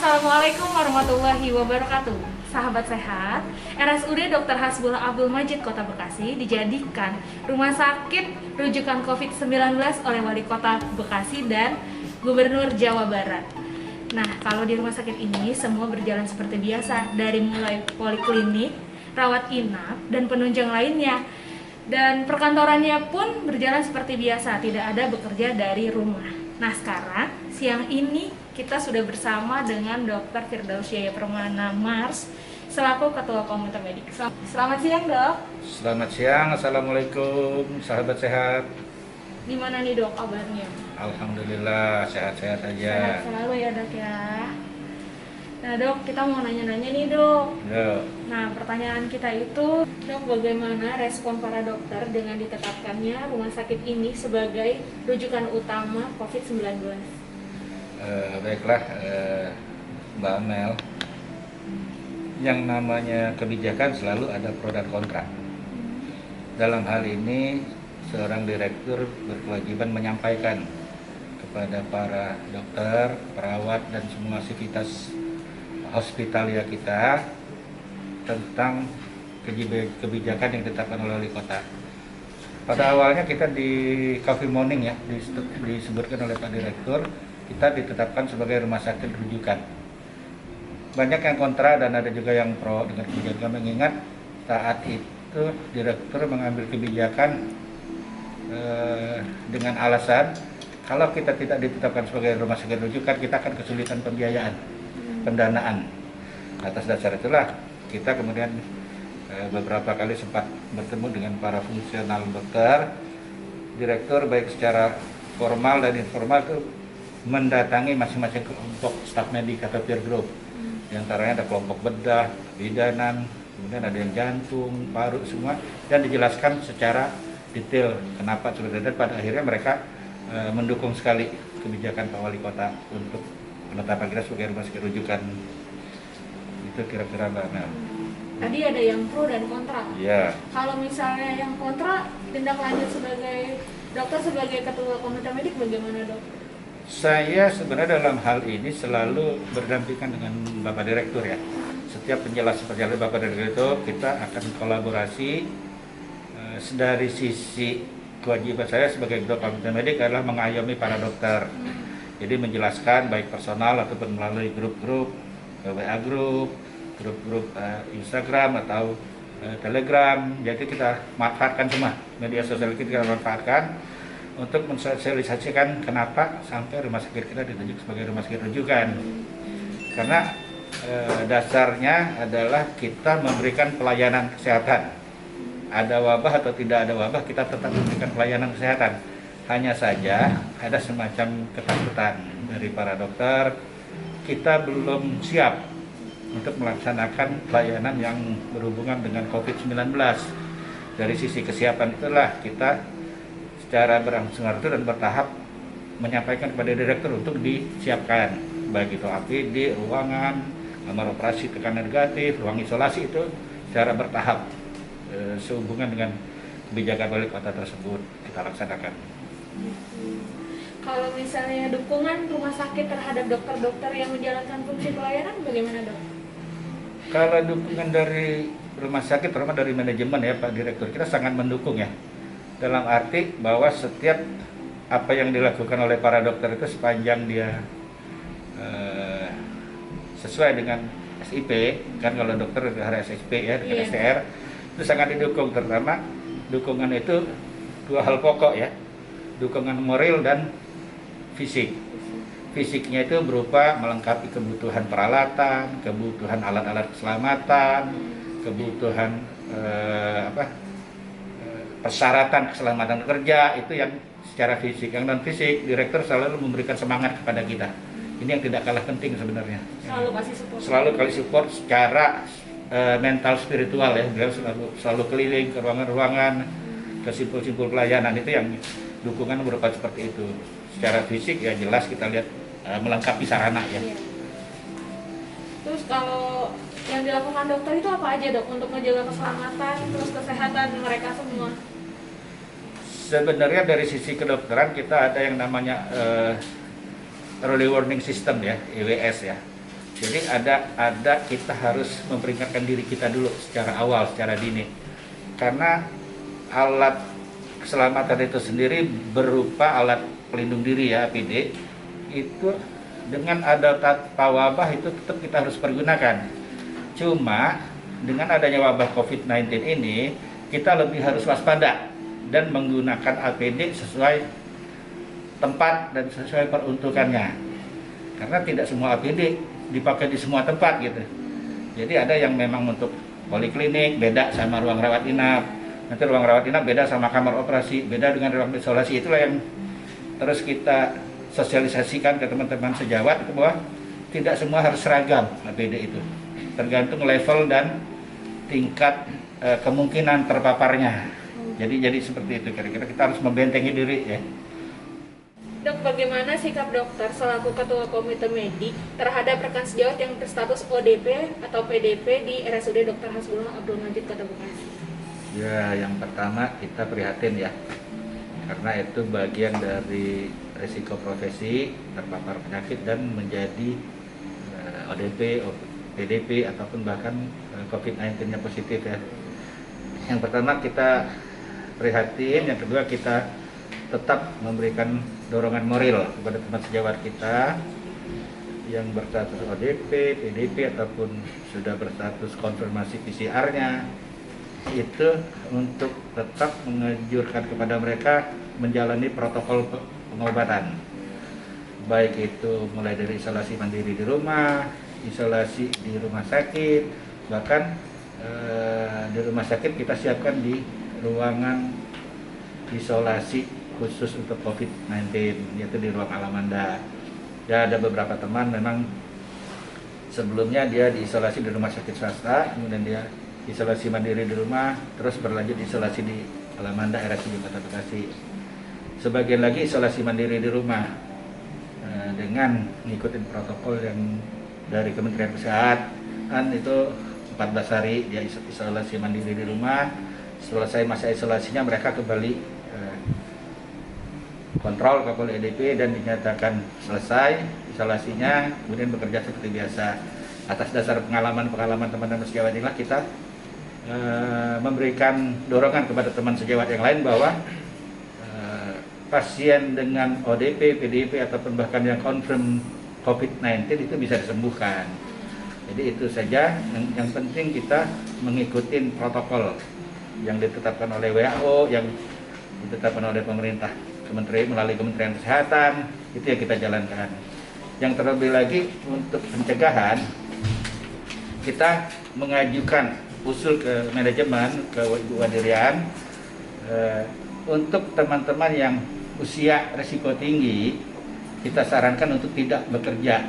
Assalamualaikum warahmatullahi wabarakatuh. Sahabat sehat, RSUD Dr. Hasbullah Abdul Majid Kota Bekasi dijadikan rumah sakit rujukan COVID-19 oleh Wali Kota Bekasi dan Gubernur Jawa Barat. Nah, kalau di rumah sakit ini semua berjalan seperti biasa, dari mulai poliklinik, rawat inap, dan penunjang lainnya. Dan perkantorannya pun berjalan seperti biasa, tidak ada bekerja dari rumah. Nah, sekarang siang ini kita sudah bersama dengan Dr. Firdaus Yaya Permana Mars selaku Ketua Komite Medik. Selamat siang, Dok. Selamat siang, Assalamualaikum sahabat sehat. Gimana nih, Dok, kabarnya? Alhamdulillah sehat-sehat aja. Sehat selalu ya, Dok ya. Nah, Dok, kita mau nanya-nanya nih, Dok. Yo. Nah, pertanyaan kita itu, Dok, bagaimana respon para dokter dengan ditetapkannya rumah sakit ini sebagai rujukan utama COVID-19? Baiklah, Mbak Amel. Yang namanya kebijakan selalu ada pro dan kontra. Dalam hal ini, seorang direktur berkewajiban menyampaikan kepada para dokter, perawat, dan semua sivitas hospitalia kita tentang kebijakan yang ditetapkan oleh wali kota. Pada awalnya kita di Coffee Morning ya, disebutkan oleh Pak Direktur, kita ditetapkan sebagai rumah sakit rujukan. Banyak yang kontra dan ada juga yang pro dengan kebijakan, mengingat saat itu Direktur mengambil kebijakan dengan alasan kalau kita tidak ditetapkan sebagai rumah sakit rujukan, kita akan kesulitan pembiayaan, pendanaan. Atas dasar itulah kita kemudian beberapa kali sempat bertemu dengan para fungsional dokter, direktur baik secara formal dan informal itu mendatangi masing-masing kelompok staf medik atau peer group. Di antaranya ada kelompok bedah, bidanan, kemudian ada yang jantung, paru semua, dan dijelaskan secara detail kenapa seperti itu. Pada akhirnya mereka mendukung sekali kebijakan Pak Wali Kota untuk penetapan kita sebagai rumah sakit rujukan. Itu kira-kira Mbak Mel. Tadi ada yang pro dan kontra. Iya. Kalau misalnya yang kontra, tindak lanjut sebagai dokter, sebagai ketua komite medik bagaimana, Dok? Saya sebenarnya dalam hal ini selalu berdampingan dengan Bapak Direktur ya. Setiap penjelasan Bapak Direktur itu kita akan kolaborasi. Dari sisi kewajiban saya sebagai ketua komite medik adalah mengayomi para dokter. Jadi menjelaskan baik personal ataupun melalui grup-grup, WA grup Instagram atau Telegram. Jadi kita manfaatkan semua media sosial kita manfaatkan untuk mensosialisasikan kenapa sampai rumah sakit kita ditunjuk sebagai rumah sakit rujukan. Karena dasarnya adalah kita memberikan pelayanan kesehatan. Ada wabah atau tidak ada wabah, kita tetap memberikan pelayanan kesehatan. Hanya saja ada semacam ketakutan dari para dokter, kita belum siap untuk melaksanakan pelayanan yang berhubungan dengan COVID-19. Dari sisi kesiapan itulah kita secara berangsur-angsur dan bertahap menyampaikan kepada direktur untuk disiapkan, baik itu APD, ruangan, kamar operasi tekanan negatif, ruang isolasi, itu secara bertahap sehubungan dengan kebijakan wali kota tersebut kita laksanakan. Kalau misalnya dukungan rumah sakit terhadap dokter-dokter yang menjalankan fungsi pelayanan bagaimana, Dok? Kalau dukungan dari rumah sakit, terutama dari manajemen ya Pak Direktur, kita sangat mendukung ya. Dalam arti bahwa setiap apa yang dilakukan oleh para dokter itu sepanjang dia sesuai dengan SIP, kan kalau dokter harus SIP ya, dengan STR, itu sangat didukung. Terutama dukungan itu dua hal pokok ya, dukungan moral dan fisik. Fisiknya itu berupa melengkapi kebutuhan peralatan, kebutuhan alat-alat keselamatan, kebutuhan persyaratan keselamatan kerja, itu yang secara fisik. Yang non fisik, direktur selalu memberikan semangat kepada kita. Ini yang tidak kalah penting sebenarnya. Selalu kasih support. Selalu kasih support secara mental spiritual ya. Beliau selalu keliling ke ruangan-ruangan, ke simpul-simpul pelayanan, itu yang dukungan berupa seperti itu. Secara fisik ya jelas kita lihat melengkapi sarana ya. Iya. Terus kalau yang dilakukan dokter itu apa aja, Dok, untuk menjaga keselamatan terus kesehatan mereka semua? Sebenarnya dari sisi kedokteran kita ada yang namanya early warning system ya, EWS ya. Jadi ada kita harus memperingatkan diri kita dulu secara awal, secara dini. Karena alat keselamatan itu sendiri berupa alat pelindung diri ya, APD. Itu dengan ada wabah itu tetap kita harus pergunakan. Cuma dengan adanya wabah COVID-19 ini, kita lebih harus waspada dan menggunakan APD sesuai tempat dan sesuai peruntukannya. Karena tidak semua APD dipakai di semua tempat gitu. Jadi ada yang memang untuk poliklinik beda sama ruang rawat inap. Nanti ruang rawat inap beda sama kamar operasi, beda dengan ruang isolasi. Itulah yang terus kita sosialisasikan ke teman-teman sejawat itu bahwa tidak semua harus seragam APD itu. Tergantung level dan tingkat kemungkinan terpaparnya. Jadi seperti itu kira-kira kita harus membentengi diri ya. Dok, bagaimana sikap dokter selaku Ketua Komite Medik terhadap rekan sejawat yang berstatus ODP atau PDP di RSUD Dr. Hasbullah Abdul Majid Kota Bekasi? Ya, yang pertama kita prihatin ya, karena itu bagian dari risiko profesi terpapar penyakit dan menjadi ODP, PDP ataupun bahkan COVID-19-nya positif ya. Yang pertama kita prihatin, yang kedua kita tetap memberikan dorongan moral kepada teman sejawat kita yang berstatus ODP, PDP ataupun sudah berstatus konfirmasi PCR-nya, itu untuk tetap menganjurkan kepada mereka menjalani protokol pengobatan, baik itu mulai dari isolasi mandiri di rumah, isolasi di rumah sakit, bahkan di rumah sakit kita siapkan di ruangan isolasi khusus untuk COVID-19, yaitu di ruang Alamanda. Ya, ada beberapa teman memang sebelumnya dia diisolasi di rumah sakit swasta, kemudian dia isolasi mandiri di rumah, terus berlanjut isolasi di Alamanda RSUD Kota Bekasi. Sebagian lagi isolasi mandiri di rumah dengan mengikuti protokol yang dari Kementerian Kesehatan itu 14 hari dia isolasi mandiri di rumah. Selesai masa isolasinya mereka kembali kontrol ke Polda EDP dan dinyatakan selesai isolasinya, kemudian bekerja seperti biasa. Atas dasar pengalaman teman-teman sejawat inilah kita memberikan dorongan kepada teman sejawat yang lain bahwa pasien dengan ODP, PDP ataupun bahkan yang confirm COVID-19 itu bisa disembuhkan. Jadi itu saja, yang penting kita mengikuti protokol yang ditetapkan oleh WHO, yang ditetapkan oleh pemerintah melalui Kementerian Kesehatan, itu yang kita jalankan. Yang terlebih lagi untuk pencegahan, kita mengajukan usul ke manajemen, ke Ibu Wadirian, untuk teman-teman yang usia risiko tinggi, kita sarankan untuk tidak bekerja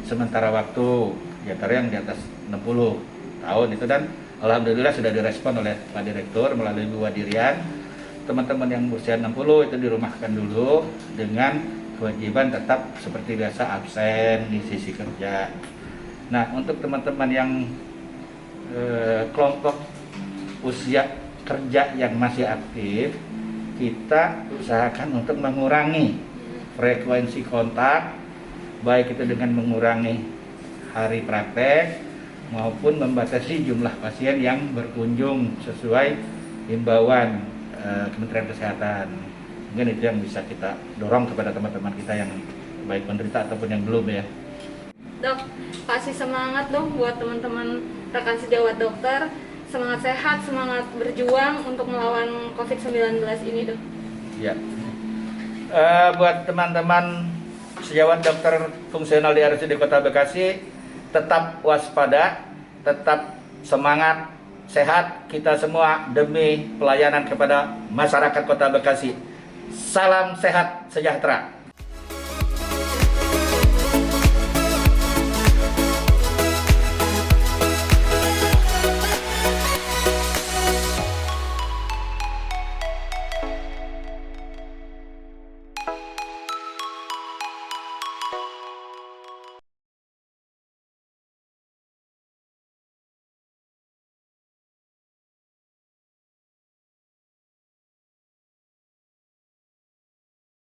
sementara waktu, antara yang di atas 60 tahun itu, dan alhamdulillah sudah direspon oleh Pak Direktur melalui Ibu Wadirian. Teman-teman yang berusia 60 itu dirumahkan dulu dengan kewajiban tetap seperti biasa absen di sisi kerja. Nah, untuk teman-teman yang kelompok usia kerja yang masih aktif, kita usahakan untuk mengurangi frekuensi kontak, baik itu dengan mengurangi hari praktek maupun membatasi jumlah pasien yang berkunjung sesuai himbauan Kementerian Kesehatan. Mungkin itu yang bisa kita dorong kepada teman-teman kita yang baik penderita ataupun yang belum ya. Dok, kasih semangat dong buat teman-teman rekan sejawat dokter, semangat sehat, semangat berjuang untuk melawan COVID-19 ini, Dok. Ya. Buat teman-teman sejawat dokter fungsional di RSUD Kota Bekasi, tetap waspada, tetap semangat, sehat kita semua demi pelayanan kepada masyarakat Kota Bekasi. Salam sehat sejahtera.